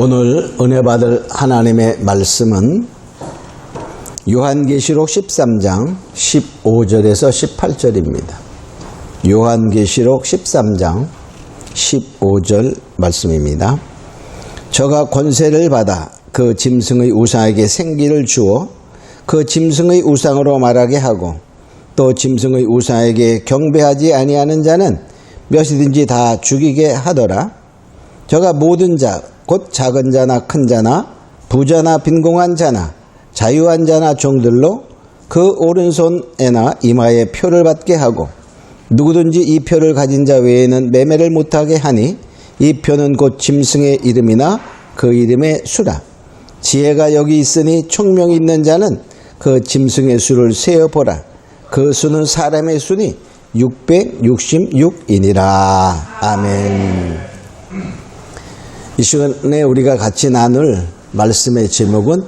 오늘 은혜 받을 하나님의 말씀은 요한계시록 13장 15절에서 18절입니다. 요한계시록 13장 15절 말씀입니다. 저가 권세를 받아 그 짐승의 우상에게 생기를 주어 그 짐승의 우상으로 말하게 하고 또 짐승의 우상에게 경배하지 아니하는 자는 몇이든지 다 죽이게 하더라. 저가 모든 자 곧 작은 자나 큰 자나 부자나 빈궁한 자나 자유한 자나 종들로 그 오른손에나 이마에 표를 받게 하고 누구든지 이 표를 가진 자 외에는 매매를 못하게 하니 이 표는 곧 짐승의 이름이나 그 이름의 수라. 지혜가 여기 있으니 총명이 있는 자는 그 짐승의 수를 세어보라. 그 수는 사람의 수니 666이니라. 아멘. 이 시간에 우리가 같이 나눌 말씀의 제목은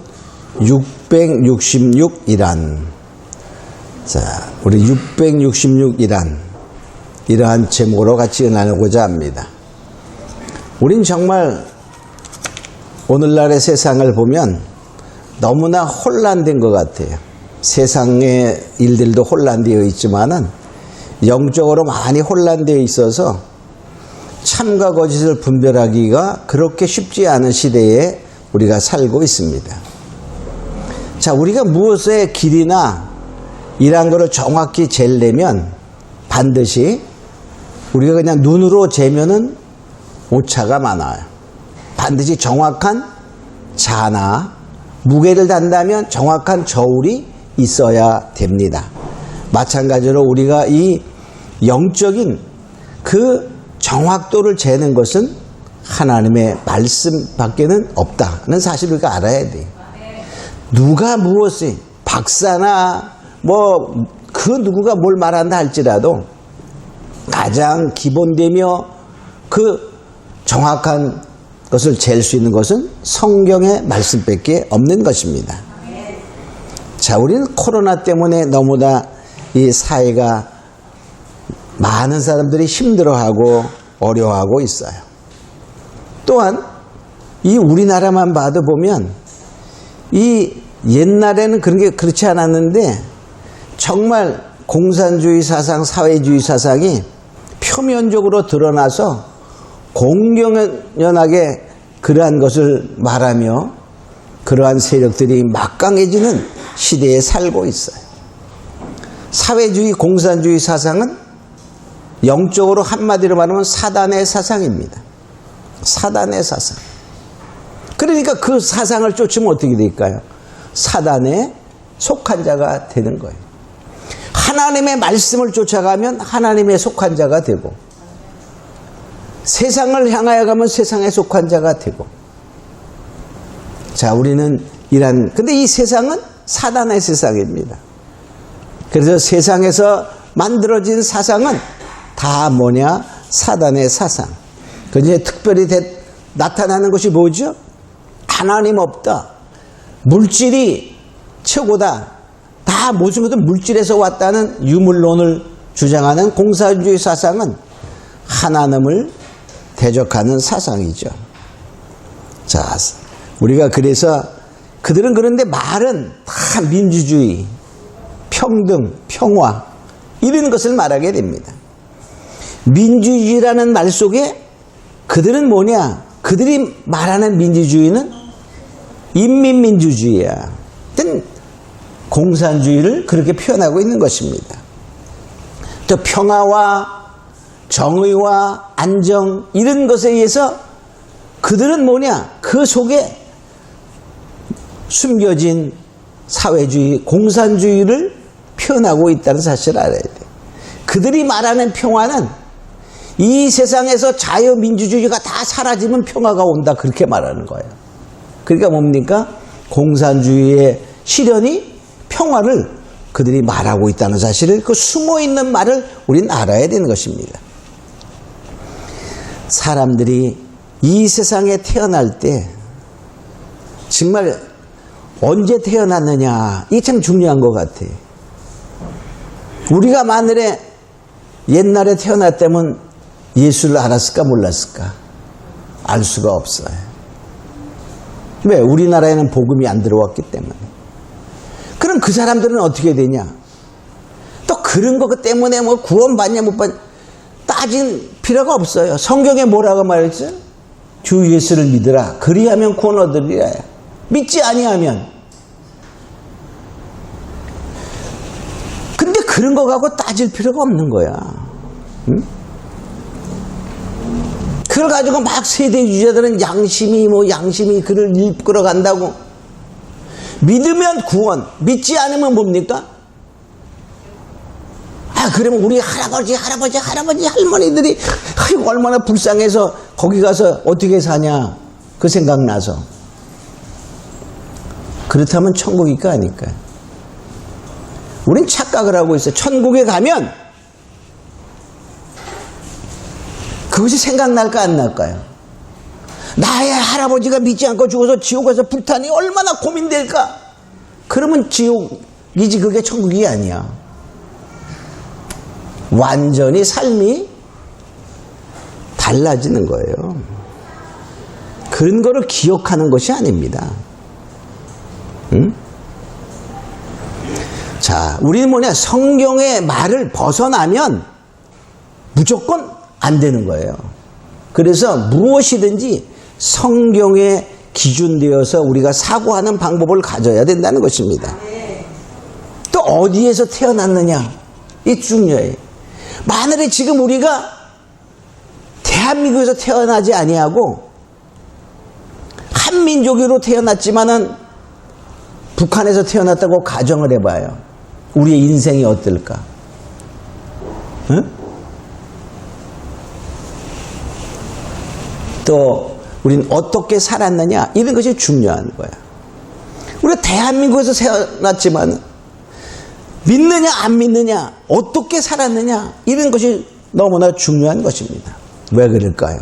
666이란. 자, 우리 666이란 이러한 제목으로 같이 나누고자 합니다. 우린 정말 오늘날의 세상을 보면 너무나 혼란된 것 같아요. 세상의 일들도 혼란되어 있지만은 영적으로 많이 혼란되어 있어서 참과 거짓을 분별하기가 그렇게 쉽지 않은 시대에 우리가 살고 있습니다. 자, 우리가 무엇의 길이나 이런 거를 정확히 재려면 반드시 우리가 그냥 눈으로 재면은 오차가 많아요. 반드시 정확한 자나 무게를 단다면 정확한 저울이 있어야 됩니다. 마찬가지로 우리가 이 영적인 그 정확도를 재는 것은 하나님의 말씀밖에는 없다는 사실을 우리가 알아야 돼요. 누가 무엇이 박사나 그 누구가 뭘 말한다 할지라도 가장 기본되며 그 정확한 것을 잴 수 있는 것은 성경의 말씀밖에 없는 것입니다. 자, 우리는 코로나 때문에 너무나 이 사회가 많은 사람들이 힘들어하고 어려워하고 있어요. 또한 이 우리나라만 봐도 보면 이 옛날에는 그런 게 그렇지 않았는데 정말 공산주의 사상, 사회주의 사상이 표면적으로 드러나서 공공연하게 그러한 것을 말하며 그러한 세력들이 막강해지는 시대에 살고 있어요. 사회주의, 공산주의 사상은 영적으로 한마디로 말하면 사단의 사상입니다. 사단의 사상. 그러니까 그 사상을 쫓으면 어떻게 될까요? 사단에 속한 자가 되는 거예요. 하나님의 말씀을 쫓아가면 하나님의 속한 자가 되고 세상을 향하여 가면 세상에 속한 자가 되고. 자, 우리는 근데 이 세상은 사단의 세상입니다. 그래서 세상에서 만들어진 사상은 다 뭐냐? 사단의 사상. 그중에 특별히 나타나는 것이 뭐죠? 하나님 없다. 물질이 최고다. 다 모든 것은 물질에서 왔다는 유물론을 주장하는 공산주의 사상은 하나님을 대적하는 사상이죠. 자, 우리가 그래서 그들은 그런데 말은 다 민주주의, 평등, 평화 이런 것을 말하게 됩니다. 민주주의라는 말 속에 그들은 뭐냐? 그들이 말하는 민주주의는 인민민주주의야. 공산주의를 그렇게 표현하고 있는 것입니다. 또 평화와 정의와 안정 이런 것에 의해서 그들은 뭐냐? 그 속에 숨겨진 사회주의, 공산주의를 표현하고 있다는 사실을 알아야 돼요. 그들이 말하는 평화는 이 세상에서 자유민주주의가 다 사라지면 평화가 온다 그렇게 말하는 거예요. 그러니까 뭡니까? 공산주의의 실현이 평화를 그들이 말하고 있다는 사실을 그 숨어있는 말을 우리는 알아야 되는 것입니다. 사람들이 이 세상에 태어날 때 정말 언제 태어났느냐 이게 참 중요한 것 같아요. 우리가 만일에 옛날에 태어났다면 예수를 알았을까 몰랐을까? 알 수가 없어요. 왜? 우리나라에는 복음이 안 들어왔기 때문에. 그럼 그 사람들은 어떻게 되냐? 또 그런 거 때문에 뭐 구원받냐 못 받냐 따진 필요가 없어요. 성경에 뭐라고 말했죠? 주 예수를 믿으라. 그리하면 구원 얻으리라. 믿지 아니하면. 근데 그런 거 갖고 따질 필요가 없는 거야. 응? 그걸 가지고 막 세대 주자들은 양심이 그를 이끌어 간다고. 믿으면 구원, 믿지 않으면 뭡니까? 그러면 우리 할아버지, 할머니들이 아이고 얼마나 불쌍해서 거기 가서 어떻게 사냐 그 생각나서. 그렇다면 천국일까 아닐까? 우린 착각을 하고 있어요. 천국에 가면 그것이 생각날까 안 날까요? 나의 할아버지가 믿지 않고 죽어서 지옥에서 불타니 얼마나 고민될까? 그러면 지옥이지 그게 천국이 아니야. 완전히 삶이 달라지는 거예요. 그런 거를 기억하는 것이 아닙니다. 응? 자, 우리는 뭐냐? 성경의 말을 벗어나면 무조건 안 되는 거예요. 그래서 무엇이든지 성경에 기준되어서 우리가 사고하는 방법을 가져야 된다는 것입니다. 또 어디에서 태어났느냐? 이 중요해요. 만일에 지금 우리가 대한민국에서 태어나지 아니하고 한민족으로 태어났지만은 북한에서 태어났다고 가정을 해봐요. 우리의 인생이 어떨까? 응? 또 우리는 어떻게 살았느냐 이런 것이 중요한 거야. 우리가 대한민국에서 태어났지만 믿느냐 안 믿느냐 어떻게 살았느냐 이런 것이 너무나 중요한 것입니다. 왜 그럴까요?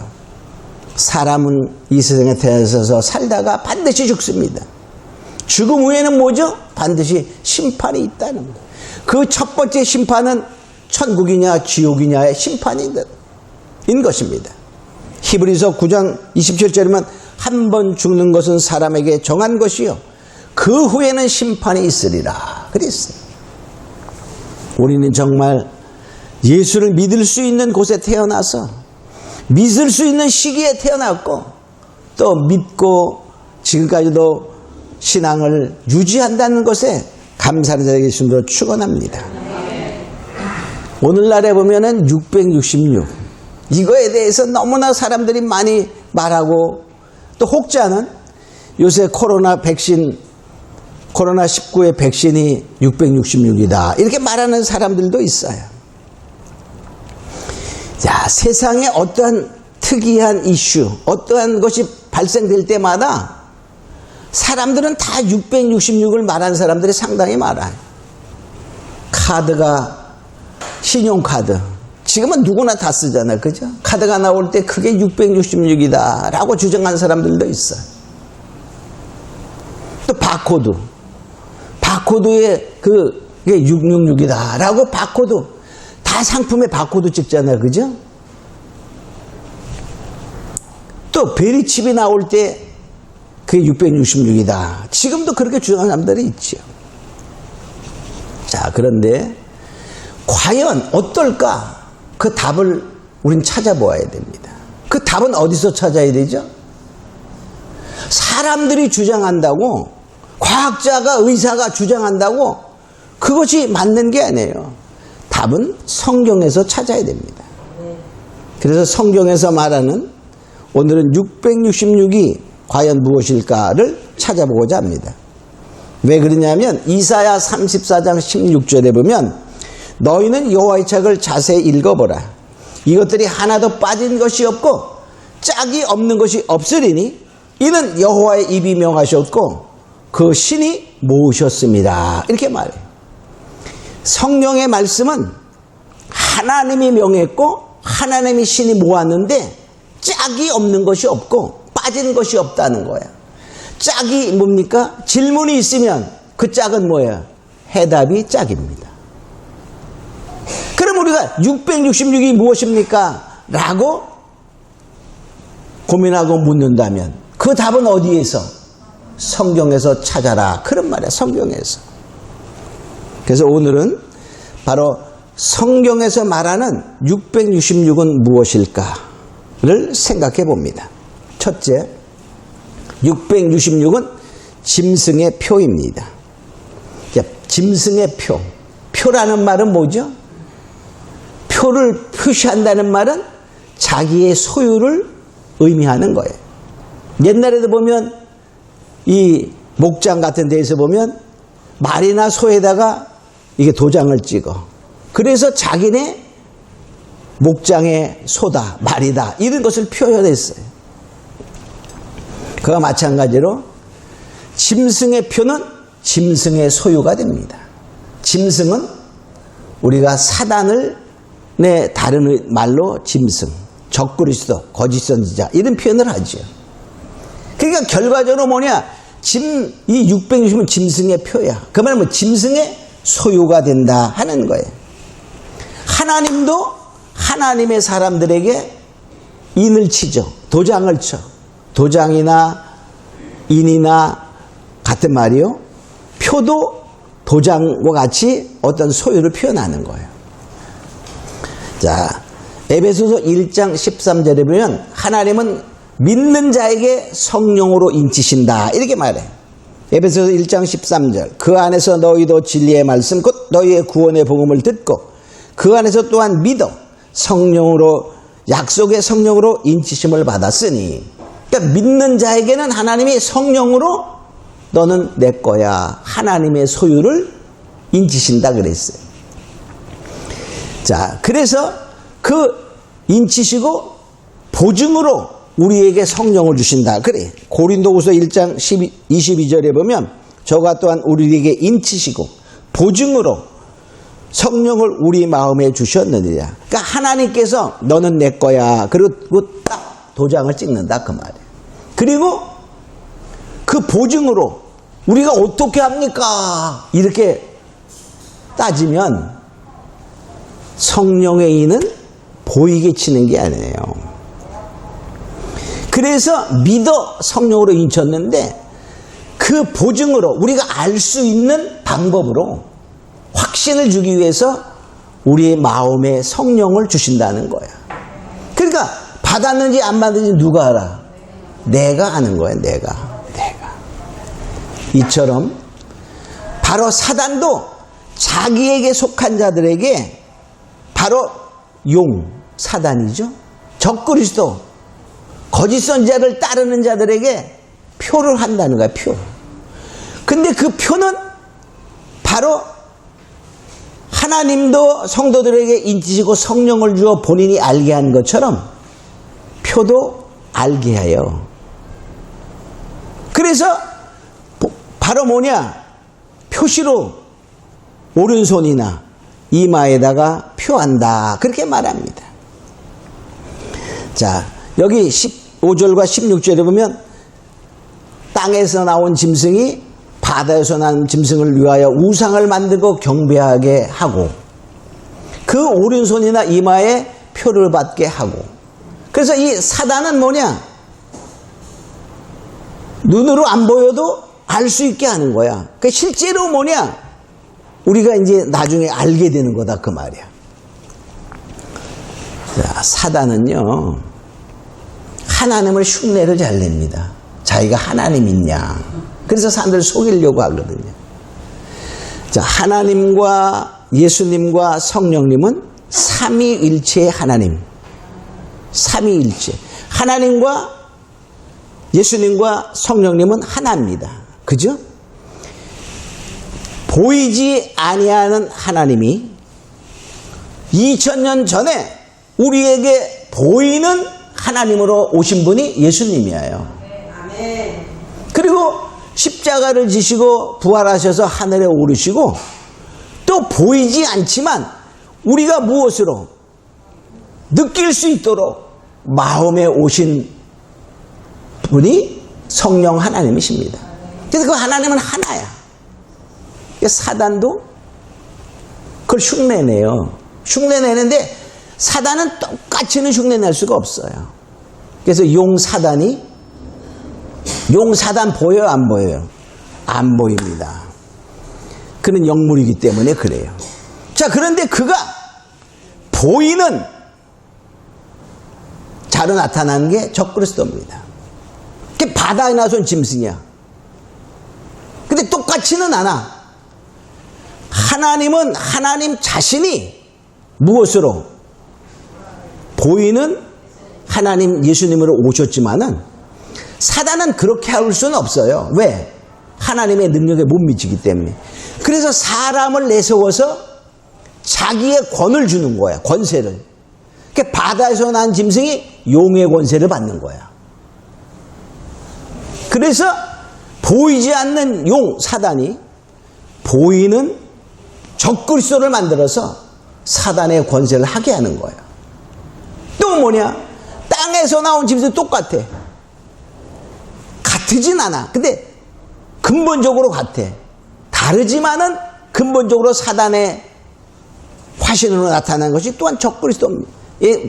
사람은 이 세상에 태어나서 살다가 반드시 죽습니다. 죽음 후에는 뭐죠? 반드시 심판이 있다는 거예요. 그 첫 번째 심판은 천국이냐 지옥이냐의 심판인 것입니다. 히브리서 9장 27절이면 한 번 죽는 것은 사람에게 정한 것이요 그 후에는 심판이 있으리라 그랬어요. 우리는 정말 예수를 믿을 수 있는 곳에 태어나서 믿을 수 있는 시기에 태어났고 또 믿고 지금까지도 신앙을 유지한다는 것에 감사를 드리겠습니다. 축원합니다. 오늘날에 보면은 666 이거에 대해서 너무나 사람들이 많이 말하고 또 혹자는 요새 코로나19의 백신이 666이다 이렇게 말하는 사람들도 있어요. 자, 세상에 어떠한 특이한 이슈 어떠한 것이 발생될 때마다 사람들은 다 666을 말하는 사람들이 상당히 많아요. 카드가 신용카드 지금은 누구나 다 쓰잖아요. 그죠? 카드가 나올 때 그게 666이다 라고 주장하는 사람들도 있어요. 또 바코드에 그게 666이다 라고 바코드 다 상품에 바코드 찍잖아요. 그죠? 또 베리칩이 나올 때 그게 666이다. 지금도 그렇게 주장하는 사람들이 있죠. 자, 그런데 과연 어떨까? 그 답을 우린 찾아보아야 됩니다. 그 답은 어디서 찾아야 되죠? 사람들이 주장한다고 과학자가 의사가 주장한다고 그것이 맞는 게 아니에요. 답은 성경에서 찾아야 됩니다. 그래서 성경에서 말하는 오늘은 666이 과연 무엇일까를 찾아보고자 합니다. 왜 그러냐면 이사야 34장 16절에 보면 너희는 여호와의 책을 자세히 읽어보라. 이것들이 하나도 빠진 것이 없고 짝이 없는 것이 없으리니 이는 여호와의 입이 명하셨고 그 신이 모으셨습니다. 이렇게 말해요. 성령의 말씀은 하나님이 명했고 하나님이 신이 모았는데 짝이 없는 것이 없고 빠진 것이 없다는 거야. 짝이 뭡니까? 질문이 있으면 그 짝은 뭐예요? 해답이 짝입니다. 그럼 우리가 666이 무엇입니까? 라고 고민하고 묻는다면 그 답은 어디에서? 성경에서 찾아라. 그런 말이야, 성경에서. 그래서 오늘은 바로 성경에서 말하는 666은 무엇일까를 생각해 봅니다. 첫째, 666은 짐승의 표입니다. 짐승의 표. 표라는 말은 뭐죠? 표를 표시한다는 말은 자기의 소유를 의미하는 거예요. 옛날에도 보면 이 목장 같은 데에서 보면 말이나 소에다가 이게 도장을 찍어. 그래서 자기네 목장의 소다, 말이다, 이런 것을 표현했어요. 그와 마찬가지로 짐승의 표는 짐승의 소유가 됩니다. 짐승은 우리가 사단을 다른 말로 짐승, 적그리스도, 거짓 선지자 이런 표현을 하죠. 그러니까 결과적으로 뭐냐? 이 660은 짐승의 표야. 그 말은 뭐 짐승의 소유가 된다 하는 거예요. 하나님도 하나님의 사람들에게 인을 치죠. 도장을 쳐. 도장이나 인이나 같은 말이요. 표도 도장과 같이 어떤 소유를 표현하는 거예요. 자, 에베소서 1장 13절에 보면 하나님은 믿는 자에게 성령으로 인치신다 이렇게 말해. 에베소서 1장 13절 그 안에서 너희도 진리의 말씀 곧 너희의 구원의 복음을 듣고 그 안에서 또한 믿어 성령으로 약속의 성령으로 인치심을 받았으니, 그러니까 믿는 자에게는 하나님이 성령으로 너는 내 거야, 하나님의 소유를 인치신다 그랬어요. 자, 그래서 그 인치시고 보증으로 우리에게 성령을 주신다. 그래. 고린도후서 1장 22절에 보면 저가 또한 우리에게 인치시고 보증으로 성령을 우리 마음에 주셨느니라. 그러니까 하나님께서 너는 내 거야. 그리고 딱 도장을 찍는다 그 말이에요. 그리고 그 보증으로 우리가 어떻게 합니까? 이렇게 따지면 성령의 인은 보이게 치는 게 아니에요. 그래서 믿어 성령으로 인쳤는데 그 보증으로 우리가 알 수 있는 방법으로 확신을 주기 위해서 우리의 마음에 성령을 주신다는 거야. 그러니까 받았는지 안 받았는지 누가 알아? 내가 아는 거야. 내가. 이처럼 바로 사단도 자기에게 속한 자들에게 바로 사단이죠. 적그리스도, 거짓 선지자를 따르는 자들에게 표를 한다는 거야. 표. 근데 그 표는 바로 하나님도 성도들에게 인치시고 성령을 주어 본인이 알게 한 것처럼 표도 알게 해요. 그래서 바로 뭐냐? 표시로 오른손이나 이마에다가 표한다. 그렇게 말합니다. 자, 여기 15절과 16절에 보면 땅에서 나온 짐승이 바다에서 난 짐승을 위하여 우상을 만들고 경배하게 하고 그 오른손이나 이마에 표를 받게 하고. 그래서 이 사단은 뭐냐? 눈으로 안 보여도 알 수 있게 하는 거야. 그 실제로 뭐냐? 우리가 이제 나중에 알게 되는 거다 그 말이야. 자, 사단은요 하나님을 흉내를 잘 냅니다. 자기가 하나님이냐. 그래서 사람들을 속이려고 하거든요. 자, 하나님과 예수님과 성령님은 삼위일체의 하나님. 삼위일체. 하나님과 예수님과 성령님은 하나입니다. 그죠? 보이지 아니하는 하나님이 2000년 전에 우리에게 보이는 하나님으로 오신 분이 예수님이에요. 그리고 십자가를 지시고 부활하셔서 하늘에 오르시고 또 보이지 않지만 우리가 무엇으로 느낄 수 있도록 마음에 오신 분이 성령 하나님이십니다. 그래서 그 하나님은 하나야. 사단도 그걸 흉내내요. 흉내내는데 사단은 똑같이는 흉내낼 수가 없어요. 그래서 사단이 용 사단 보여요? 안 보여요? 안 보입니다. 그는 영물이기 때문에 그래요. 자, 그런데 그가 보이는 자로 나타난 게 적그리스도입니다. 그게 바다에 나선 짐승이야. 근데 똑같지는 않아. 하나님은 하나님 자신이 무엇으로? 보이는 하나님 예수님으로 오셨지만은 사단은 그렇게 할 수는 없어요. 왜? 하나님의 능력에 못 미치기 때문에. 그래서 사람을 내세워서 자기의 권을 주는 거야. 권세를. 그러니까 바다에서 난 짐승이 용의 권세를 받는 거야. 그래서 보이지 않는 용 사단이 보이는 적그리스도를 만들어서 사단의 권세를 하게 하는 거야. 또 뭐냐? 땅에서 나온 짐승 똑같아. 같으진 않아. 근데 근본적으로 같아. 다르지만은 근본적으로 사단의 화신으로 나타난 것이 또한 적그리스도입니다.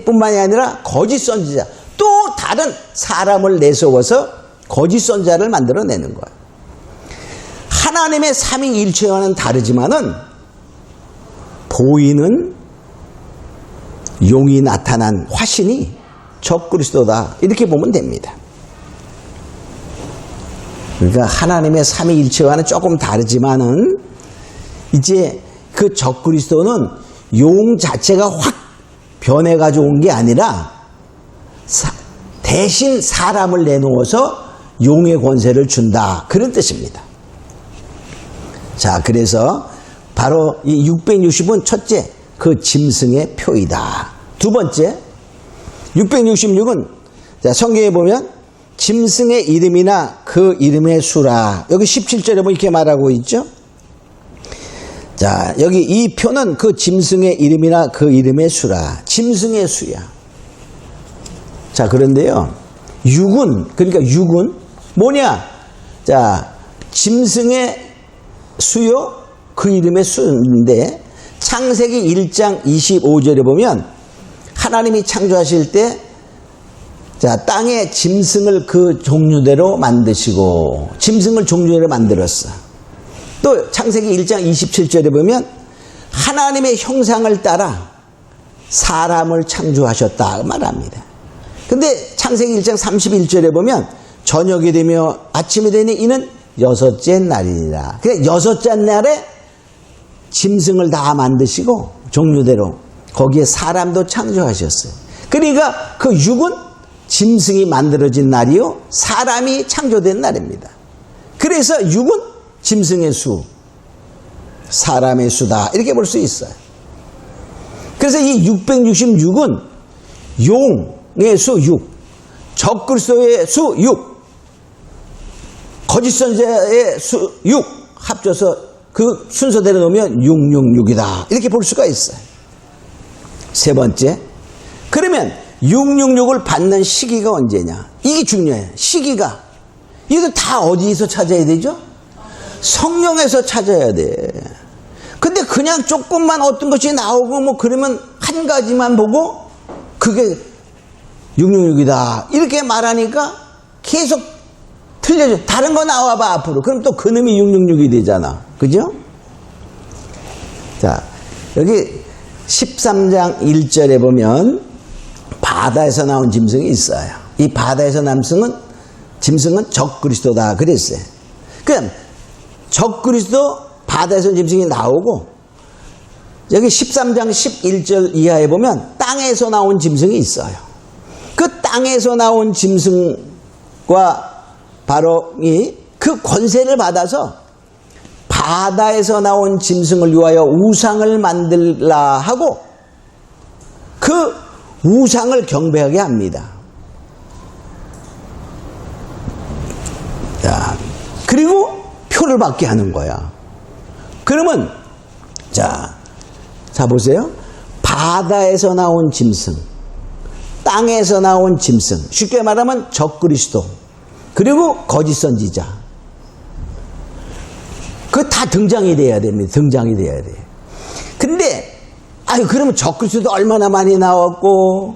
뿐만이 아니라 거짓 선지자, 또 다른 사람을 내세워서 거짓 선지자를 만들어내는 거예요. 하나님의 삼위일체와는 다르지만은 보이는 용이 나타난 화신이 적그리스도다, 이렇게 보면 됩니다. 그러니까 하나님의 삼위일체와는 조금 다르지만은 이제 그 적그리스도는 용 자체가 확 변해가지고 온 게 아니라 대신 사람을 내놓아서 용의 권세를 준다, 그런 뜻입니다. 자, 그래서 바로 이 660은 첫째, 그 짐승의 표이다. 두 번째, 666은 자, 성경에 보면 짐승의 이름이나 그 이름의 수라. 여기 17절에 보면 이렇게 말하고 있죠. 자, 여기 이 표는 그 짐승의 이름이나 그 이름의 수라. 짐승의 수야. 자, 그런데요, 육은, 그러니까 육은 뭐냐? 자, 짐승의 수요, 그 이름의 수인데, 창세기 1장 25절에 보면 하나님이 창조하실 때, 자, 땅에 짐승을 그 종류대로 만드시고, 짐승을 종류대로 만들었어. 또 창세기 1장 27절에 보면 하나님의 형상을 따라 사람을 창조하셨다 말합니다. 근데 창세기 1장 31절에 보면 저녁이 되며 아침이 되니 이는 여섯째 날이니라. 그러니까 여섯째 날에 짐승을 다 만드시고 종류대로 거기에 사람도 창조하셨어요. 그러니까 그 육은 짐승이 만들어진 날이요, 사람이 창조된 날입니다. 그래서 육은 짐승의 수, 사람의 수다, 이렇게 볼 수 있어요. 그래서 이 666은 용의 수 6, 적그리스도의 수 6, 거짓 선지자의 수 6 합쳐서 그 순서대로 놓으면 666이다, 이렇게 볼 수가 있어요. 세 번째, 그러면 666을 받는 시기가 언제냐? 이게 중요해요. 시기가. 이거 다 어디서 찾아야 되죠? 성령에서 찾아야 돼. 근데 그냥 조금만 어떤 것이 나오고 뭐 그러면 한 가지만 보고 그게 666이다 이렇게 말하니까 계속 틀려져. 다른 거 나와봐 앞으로. 그럼 또 그놈이 666이 되잖아. 그죠? 자, 여기 13장 1절에 보면 바다에서 나온 짐승이 있어요. 이 바다에서 나온 짐승은 적그리스도다 그랬어요. 그럼 적그리스도 바다에서 짐승이 나오고, 여기 13장 11절 이하에 보면 땅에서 나온 짐승이 있어요. 그 땅에서 나온 짐승과 바로 그 권세를 받아서 바다에서 나온 짐승을 위하여 우상을 만들라 하고 그 우상을 경배하게 합니다. 자, 그리고 표를 받게 하는 거야. 그러면 자 보세요. 바다에서 나온 짐승, 땅에서 나온 짐승, 쉽게 말하면 적그리스도, 그리고 거짓 선지자, 그거 다 등장이 돼야 됩니다. 등장이 돼야 돼. 근데 그러면 적그리스도도 얼마나 많이 나왔고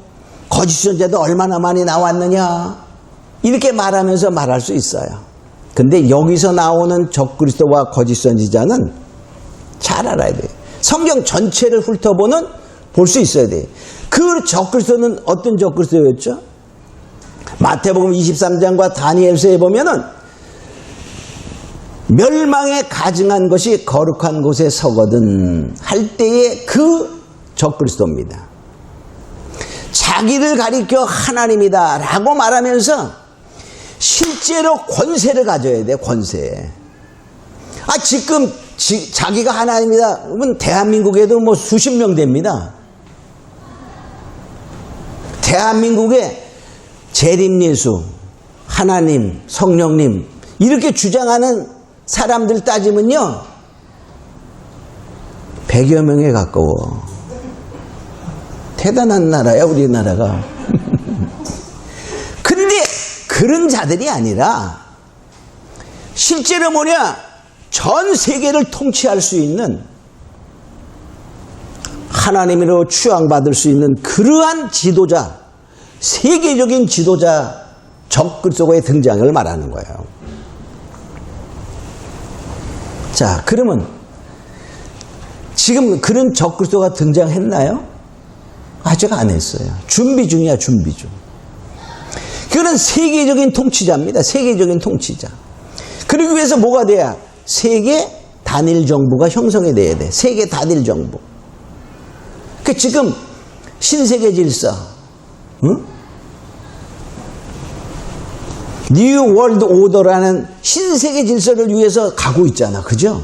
거짓 선지자도 얼마나 많이 나왔느냐? 이렇게 말하면서 말할 수 있어요. 근데 여기서 나오는 적그리스도와 거짓 선지자는 잘 알아야 돼요. 성경 전체를 훑어보는 볼 수 있어야 돼요. 그 적그리스도는 어떤 적그리스도였죠? 마태복음 23장과 다니엘서에 보면은 멸망에 가증한 것이 거룩한 곳에 서거든 할 때의 그 적그리스도입니다. 자기를 가리켜 하나님이다 라고 말하면서 실제로 권세를 가져야 돼. 권세. 지금 자기가 하나님이다 그러면 대한민국에도 뭐 수십 명 됩니다. 대한민국에 재림예수, 하나님, 성령님 이렇게 주장하는 사람들 따지면요 100여 명에 가까워. 대단한 나라야 우리나라가. 근데 그런 자들이 아니라 실제로 뭐냐 전 세계를 통치할 수 있는 하나님으로 추앙받을 수 있는 그러한 지도자, 세계적인 지도자 적그리스도의 등장을 말하는 거예요. 자, 그러면 지금 그런 적그리스도가 등장했나요? 아직 안 했어요. 준비 중이야, 준비 중. 그는 세계적인 통치자입니다. 세계적인 통치자. 그러기 위해서 뭐가 돼야? 세계 단일 정부가 형성이 돼야 돼. 세계 단일 정부. 그 지금 신세계 질서, 응? 뉴 월드 오더라는 신세계 질서를 위해서 가고 있잖아. 그죠?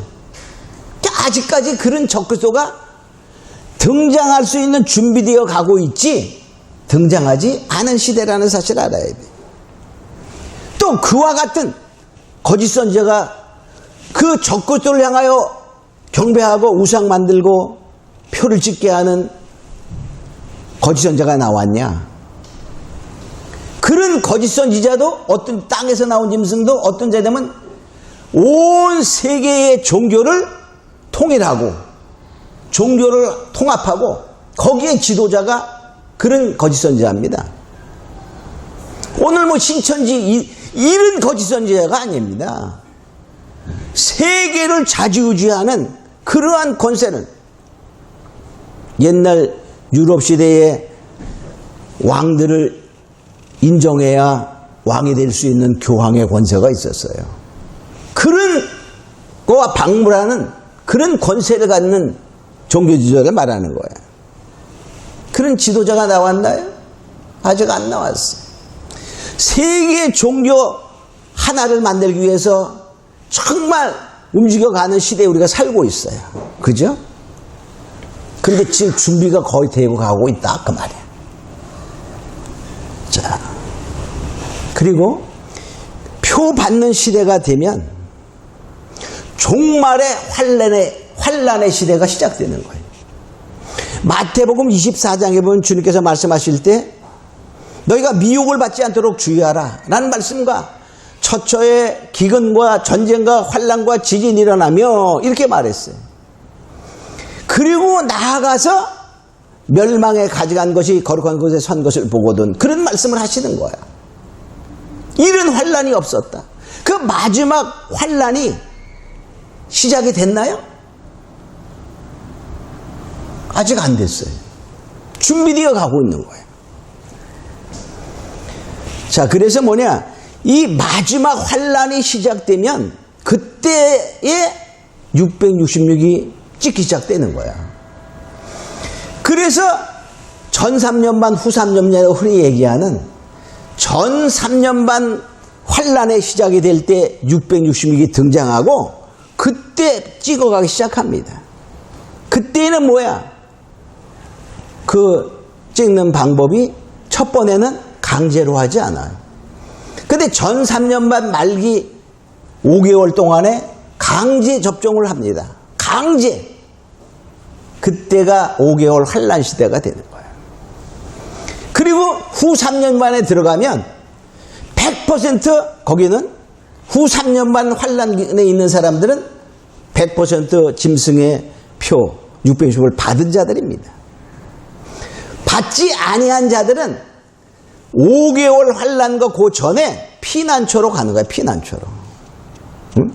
아직까지 그런 적그리스도가 등장할 수 있는 준비되어 가고 있지 등장하지 않은 시대라는 사실을 알아야 돼. 또 그와 같은 거짓 선지자가 그 적그리스도를 향하여 경배하고 우상 만들고 표를 찍게 하는 거짓 선지자가 나왔냐? 그런 거짓 선지자도 어떤 땅에서 나온 짐승도 어떤 자되면 온 세계의 종교를 통일하고 종교를 통합하고 거기에 지도자가 그런 거짓 선지자입니다. 오늘 뭐 신천지 이런 거짓 선지자가 아닙니다. 세계를 좌지우지하는 그러한 권세는 옛날 유럽 시대의 왕들을 인정해야 왕이 될 수 있는 교황의 권세가 있었어요. 그런 거와 박물하는 그런 권세를 갖는 종교 지도자를 말하는 거예요. 그런 지도자가 나왔나요? 아직 안 나왔어요. 세계 종교 하나를 만들기 위해서 정말 움직여가는 시대에 우리가 살고 있어요. 그죠? 근데 지금 준비가 거의 되고 가고 있다 그 말이야. 자, 그리고 표 받는 시대가 되면 종말의 환란의 시대가 시작되는 거예요. 마태복음 24장에 보면 주님께서 말씀하실 때 너희가 미혹을 받지 않도록 주의하라 라는 말씀과 처처에 기근과 전쟁과 환란과 지진이 일어나며 이렇게 말했어요. 그리고 나아가서 멸망에 가져간 것이 거룩한 곳에 선 것을 보거든 그런 말씀을 하시는 거야. 이런 환란이 없었다. 그 마지막 환란이 시작이 됐나요? 아직 안 됐어요. 준비되어 가고 있는 거예요. 자, 그래서 뭐냐? 이 마지막 환란이 시작되면 그때에 666이 찍기 시작되는 거야. 그래서 전 3년 반, 후 3년 반이라고 흔히 얘기하는 전 3년 반 환란의 시작이 될 때 666이 등장하고 그때 찍어가기 시작합니다. 그때는 뭐야? 그 찍는 방법이 첫 번에는 강제로 하지 않아요. 근데 전 3년 반 말기 5개월 동안에 강제 접종을 합니다. 강제. 그때가 5개월 환란 시대가 되는 거예요. 그리고 후 3년 반에 들어가면 100% 거기는 후 3년 반 환란에 있는 사람들은 100% 짐승의 표 660을 받은 자들입니다. 받지 아니한 자들은 5개월 환란과 그 전에 피난처로 가는 거야. 피난처로. 응?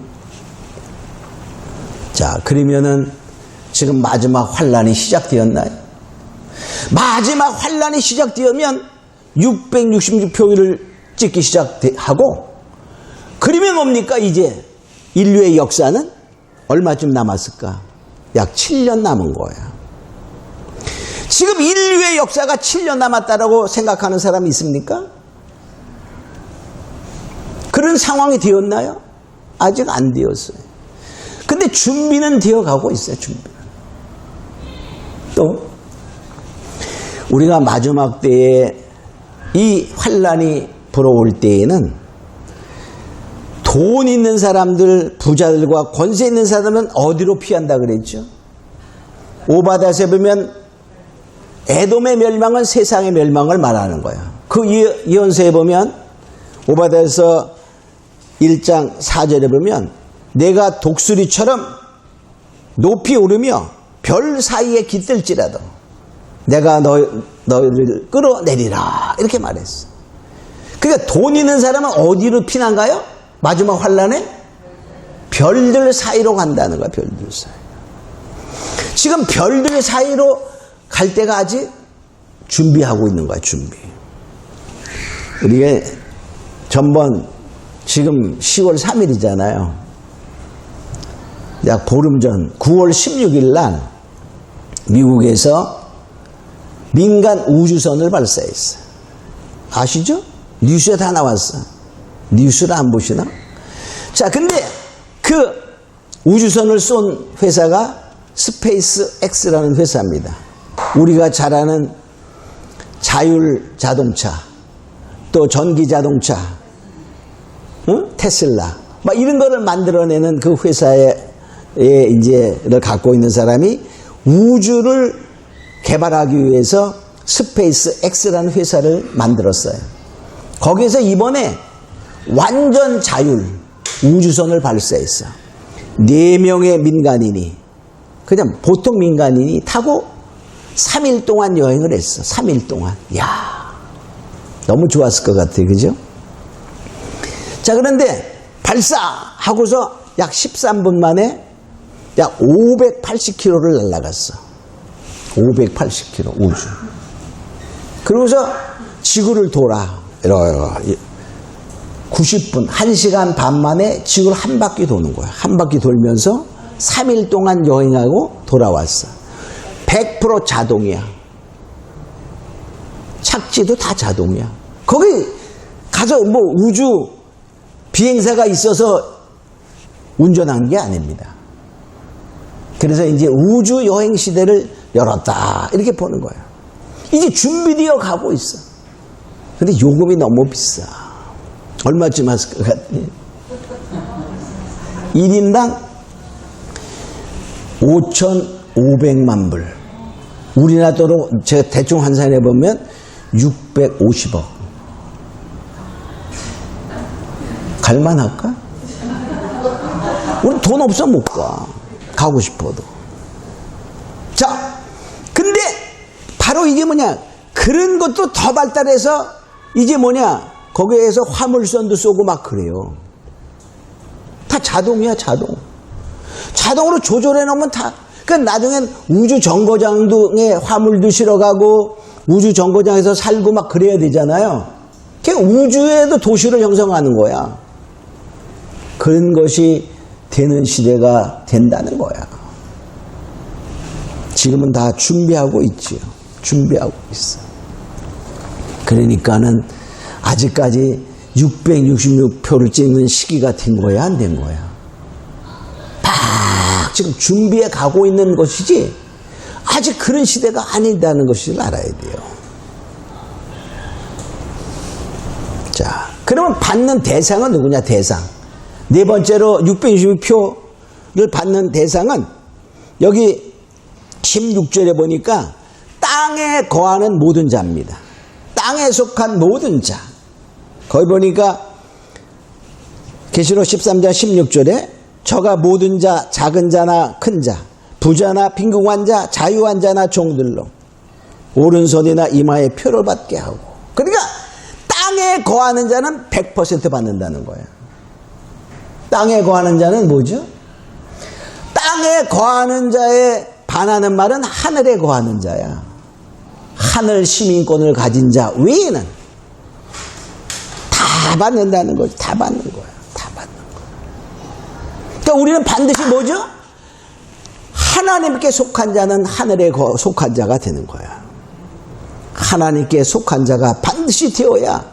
자, 그러면은 지금 마지막 환란이 시작되었나요? 마지막 환란이 시작되면 666표를 찍기 시작하고, 그러면 뭡니까? 이제 인류의 역사는 얼마쯤 남았을까? 약 7년 남은 거야. 지금 인류의 역사가 7년 남았다라고 생각하는 사람이 있습니까? 그런 상황이 되었나요? 아직 안 되었어요. 근데 준비는 되어가고 있어요. 준비는. 또 우리가 마지막 때에 이 환란이 불어올 때에는 돈 있는 사람들, 부자들과 권세 있는 사람은 어디로 피한다 그랬죠? 오바댜서에 보면 에돔의 멸망은 세상의 멸망을 말하는 거야. 그 예언서에 보면 오바댜서 1장 4절에 보면 내가 독수리처럼 높이 오르며 별 사이에 깃들지라도 내가 너희를 끌어내리라 이렇게 말했어. 그러니까 돈 있는 사람은 어디로 피난가요? 마지막 환란에 별들 사이로 간다는 거야. 별들 사이. 지금 별들 사이로 갈 때가 아직 준비하고 있는 거야. 준비. 우리가 전번 지금 10월 3일이잖아요. 약 보름 전 9월 16일 날 미국에서 민간 우주선을 발사했어요. 아시죠? 뉴스에 다 나왔어. 뉴스를 안 보시나? 자, 근데 그 우주선을 쏜 회사가 스페이스 X라는 회사입니다. 우리가 잘 아는 자율 자동차, 또 전기 자동차, 응? 테슬라, 막 이런 거를 만들어내는 그 회사에 이제를 갖고 있는 사람이 우주를 개발하기 위해서 스페이스 X라는 회사를 만들었어요. 거기에서 이번에 완전 자율 우주선을 발사했어. 4명의 민간인이, 그냥 보통 민간인이 타고 3일 동안 여행을 했어. 3일 동안. 야, 너무 좋았을 것 같아. 그죠? 자, 그런데 발사하고서 약 13분 만에 약 580km를 날아갔어. 580km 우주. 그러고서 지구를 돌아. 90분, 1시간 반 만에 지구를 한 바퀴 도는 거야. 한 바퀴 돌면서 3일 동안 여행하고 돌아왔어. 100% 자동이야. 착지도 다 자동이야. 거기 가서 뭐 우주 비행사가 있어서 운전한 게 아닙니다. 그래서 이제 우주 여행 시대를 열었다. 이렇게 보는 거예요. 이제 준비되어 가고 있어. 근데 요금이 너무 비싸. 얼마쯤 하실 것 같아? 1인당 5,500만 불. 우리나라 돈으로 제가 대충 환산해 보면 650억. 갈만할까? 우리 돈 없어 못 가. 가고 싶어도. 자, 근데 바로 이게 뭐냐? 그런 것도 더 발달해서 이제 뭐냐? 거기에서 화물선도 쏘고 막 그래요. 다 자동이야, 자동. 자동으로 조절해 놓으면 다. 그러니까 나중엔 우주 정거장에 화물도 실어가고 우주 정거장에서 살고 막 그래야 되잖아요. 그러니까 우주에도 도시를 형성하는 거야. 그런 것이 되는 시대가 된다는 거야. 지금은 다 준비하고 있지요. 준비하고 있어. 그러니까는 아직까지 666표를 찍는 시기가 된 거야, 안 된 거야? 막 지금 준비해 가고 있는 것이지 아직 그런 시대가 아니다는 것을 알아야 돼요. 자, 그러면 받는 대상은 누구냐? 대상. 네 번째로 666표를 받는 대상은 여기 16절에 보니까 땅에 거하는 모든 자입니다. 땅에 속한 모든 자. 거기 보니까 계시록 13장 16절에 저가 모든 자, 작은 자나 큰 자, 부자나 빈궁한 자, 자유한 자나 종들로 오른손이나 이마에 표를 받게 하고. 그러니까 땅에 땅에 거하는 자는 100% 받는다는 거예요. 땅에 거하는 자는 뭐죠? 땅에 거하는 자에 반하는 말은 하늘에 거하는 자야. 하늘 시민권을 가진 자 외에는 다 받는다는 거죠. 다 받는 거야. 다 받는 거야. 그러니까 우리는 반드시 뭐죠? 하나님께 속한 자는 하늘에 속한 자가 되는 거야. 하나님께 속한 자가 반드시 되어야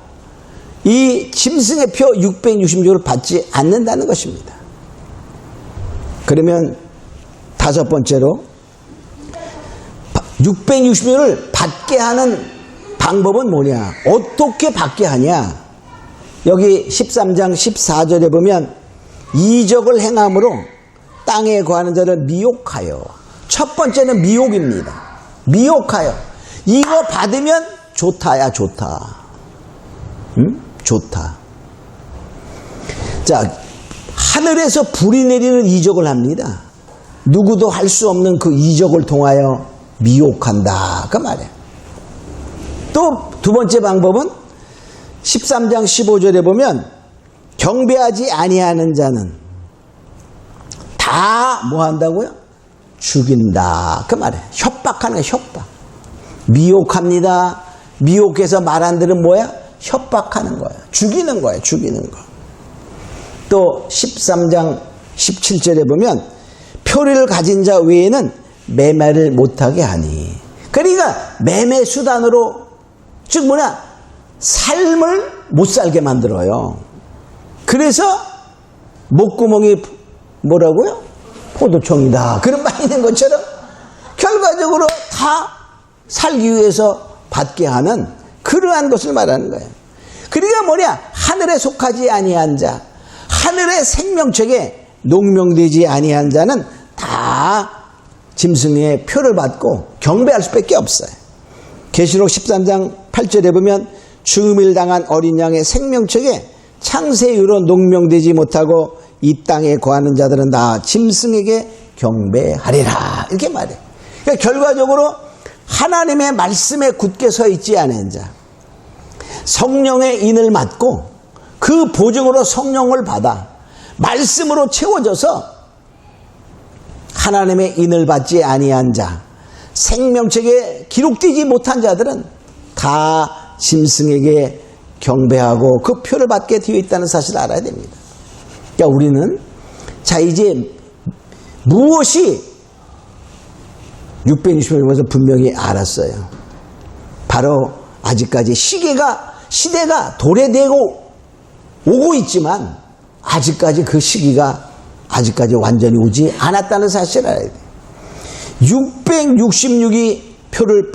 이 짐승의 표 666을 받지 않는다는 것입니다. 그러면 다섯 번째로 666을 받게 하는 방법은 뭐냐? 어떻게 받게 하냐? 여기 13장 14절에 보면 이적을 행함으로 땅에 거하는 자를 미혹하여. 첫 번째는 미혹입니다. 미혹하여. 이거 받으면 좋다야, 좋다. 응? 좋다. 자, 하늘에서 불이 내리는 이적을 합니다. 누구도 할 수 없는 그 이적을 통하여 미혹한다. 그 말이에요. 또 두 번째 방법은 13장 15절에 보면 경배하지 아니하는 자는 다 뭐 한다고요? 죽인다. 그 말이에요. 협박하는 거예요. 협박. 미혹합니다. 미혹해서 말 안 들으면 뭐야? 협박하는 거야. 죽이는 거야. 죽이는 거. 또 13장 17절에 보면 표를 가진 자 외에는 매매를 못하게 하니. 그러니까 매매 수단으로 즉 뭐냐? 삶을 못 살게 만들어요. 그래서 목구멍이 뭐라고요? 포도청이다. 그런 말이 있는 것처럼 결과적으로 다 살기 위해서 받게 하는 그러한 것을 말하는 거예요. 그러니까 뭐냐? 하늘에 속하지 아니한 자, 하늘의 생명책에 농명되지 아니한 자는 다 짐승의 표를 받고 경배할 수밖에 없어요. 계시록 13장 8절에 보면 죽음을 당한 어린 양의 생명책에 창세 이후로 농명되지 못하고 이 땅에 거하는 자들은 다 짐승에게 경배하리라. 이렇게 말해요. 그러니까 결과적으로 하나님의 말씀에 굳게 서 있지 않은 자, 성령의 인을 맡고 그 보증으로 성령을 받아 말씀으로 채워져서 하나님의 인을 받지 아니한 자, 생명책에 기록되지 못한 자들은 다 짐승에게 경배하고 그 표를 받게 되어 있다는 사실을 알아야 됩니다. 그러니까 우리는 자 이제 무엇이 660을 보면서 분명히 알았어요. 바로 아직까지 시대가 도래되고 오고 있지만 아직까지 그 시기가 아직까지 완전히 오지 않았다는 사실을 알아야 돼요. 666이 표를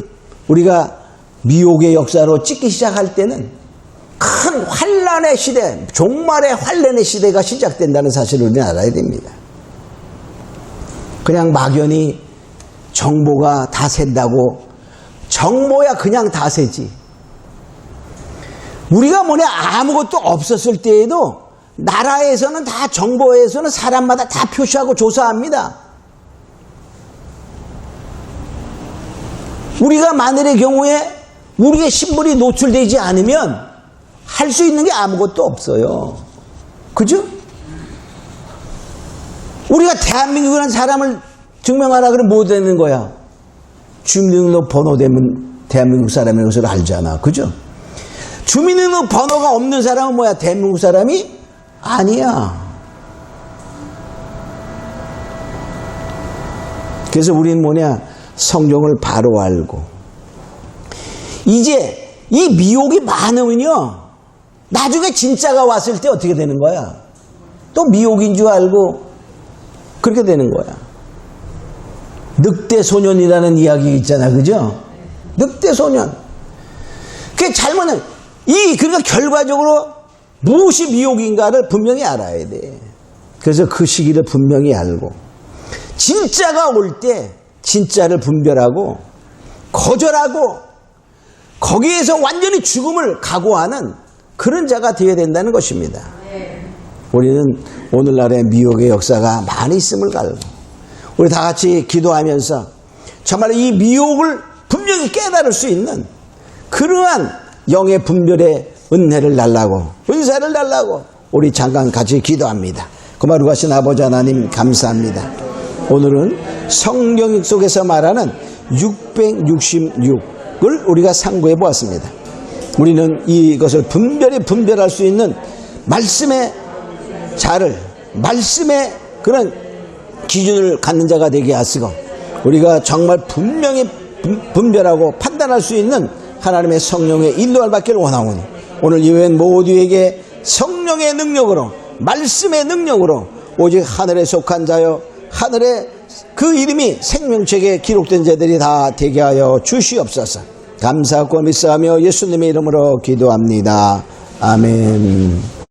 우리가 미혹의 역사로 찍기 시작할 때는 큰 환란의 시대, 종말의 환란의 시대가 시작된다는 사실을 우리는 알아야 됩니다. 그냥 막연히 정보가 다 샌다고 정보야 그냥 다 세지. 우리가 뭐냐 아무것도 없었을 때에도 나라에서는 다 정보에서는 사람마다 다 표시하고 조사합니다. 우리가 만일의 경우에 우리의 신분이 노출되지 않으면 할 수 있는 게 아무것도 없어요. 그죠? 우리가 대한민국이라는 사람을 증명하라 그러면 뭐 되는 거야? 주민등록 번호 되면 대한민국 사람이라는 것을 알잖아. 그죠? 주민등록 번호가 없는 사람은 뭐야? 대한민국 사람이 아니야. 그래서 우리는 뭐냐? 성경을 바로 알고 이제 이 미혹이 많으면요 나중에 진짜가 왔을 때 어떻게 되는 거야? 또 미혹인 줄 알고 그렇게 되는 거야. 늑대 소년이라는 이야기 있잖아, 그죠? 늑대 소년. 그게 잘못은 그러니까 결과적으로 무엇이 미혹인가를 분명히 알아야 돼. 그래서 그 시기를 분명히 알고 진짜가 올 때 진짜를 분별하고 거절하고 거기에서 완전히 죽음을 각오하는 그런 자가 되어야 된다는 것입니다. 우리는 오늘날의 미혹의 역사가 많이 있음을 알고 우리 다 같이 기도하면서 정말 이 미혹을 분명히 깨달을 수 있는 그러한 영의 분별의 은혜를 달라고, 은사를 달라고 우리 잠깐 같이 기도합니다. 거룩하신 아버지 하나님 감사합니다. 오늘은 성경 속에서 말하는 666을 우리가 상고해 보았습니다. 우리는 이것을 분별할 수 있는 말씀의 자를, 말씀의 그런 기준을 갖는 자가 되게 하시고, 우리가 정말 분명히 분별하고 판단할 수 있는 하나님의 성령의 인도할 받기를 원하오니, 오늘 이외엔 모두에게 성령의 능력으로, 말씀의 능력으로 오직 하늘에 속한 자여, 하늘에 그 이름이 생명책에 기록된 자들이 다 되게 하여 주시옵소서. 감사하고 믿사하며 예수님의 이름으로 기도합니다. 아멘.